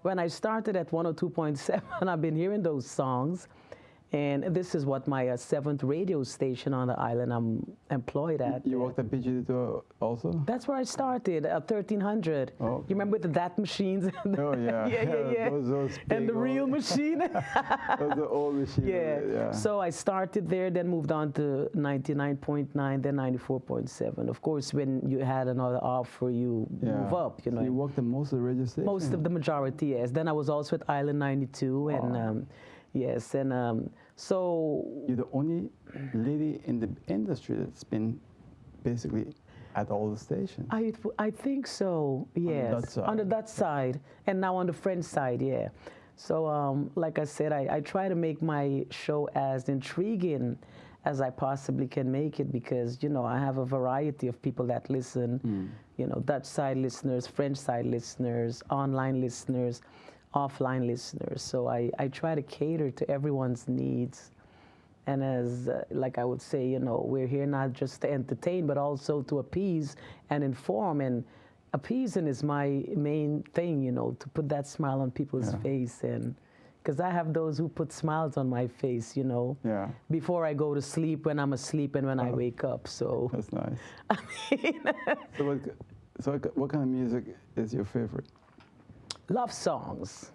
when I started at 102.7, I've been hearing those songs. And this is what my seventh radio station on the island I'm employed at. You worked at PG2 also? That's where I started, at 1300. Oh, okay. You remember the DAT machines? Oh, yeah. Yeah. Those And the reel machine. Those are old machines. Yeah. So I started there, then moved on to 99.9, then 94.7. Of course, when you had another offer, you move up, you know. So you worked at most of the radio stations? Most of the majority, yes. Then I was also at Island 92, and yes, and so... You're the only lady in the industry that's been basically at all the stations. I think so, yes. On the Dutch side, and now on the French side, yeah. So, like I said, I try to make my show as intriguing as I possibly can make it because, you know, I have a variety of people that listen, you know, Dutch side listeners, French side listeners, online listeners, offline listeners. So I try to cater to everyone's needs. And as, like I would say, you know, we're here not just to entertain, but also to appease and inform. And appeasing is my main thing, you know, to put that smile on people's face. And because I have those who put smiles on my face, you know, before I go to sleep, when I'm asleep, and when I wake up. So that's nice. I mean, so what kind of music is your favorite? Love songs.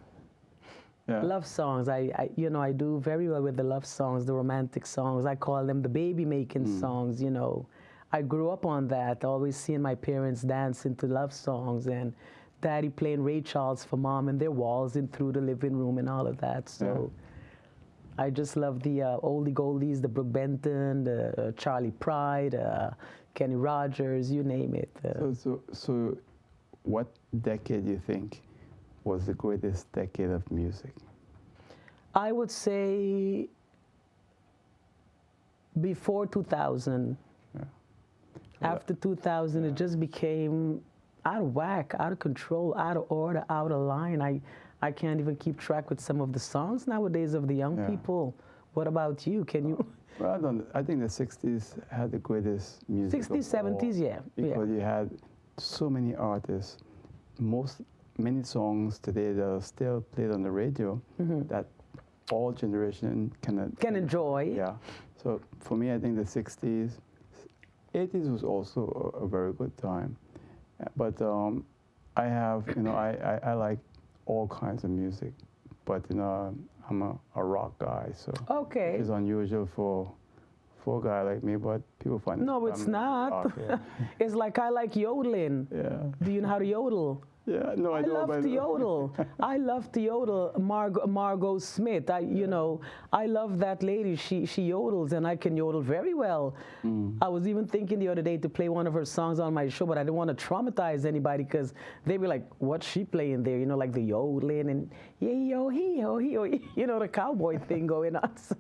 Yeah. Love songs. You know, I do very well with the love songs, the romantic songs. I call them the baby-making songs, you know. I grew up on that, always seeing my parents dancing to love songs and Daddy playing Ray Charles for Mom and they're waltzing through the living room and all of that. So I just love the oldie goldies, the Brooke Benton, the Charlie Pride, Kenny Rogers, you name it. So what decade do you think was the greatest decade of music? I would say before 2000. After 2000, it just became out of whack, out of control, out of order, out of line. I can't even keep track with some of the songs nowadays of the young people. What about you? Can you? Well, I think the 60s had the greatest music. 60s, 70s, yeah. Because you had so many artists, many songs today that are still played on the radio that all generation can enjoy. Yeah. So for me, I think the 60s, 80s was also a very good time. But I have, you know, I like all kinds of music. But, you know, I'm a rock guy, so it's unusual for a guy like me, but people find it. No, it's not. It's like I like yodeling. Yeah. Do you know how to yodel? Yeah, no, I don't. I love to yodel. I love to yodel. Margot Smith. You know, I love that lady. She yodels, and I can yodel very well. I was even thinking the other day to play one of her songs on my show, but I didn't want to traumatize anybody because they'd be like, "What's she playing there?" You know, like the yodeling and yo he yo, you know, the cowboy thing going on. So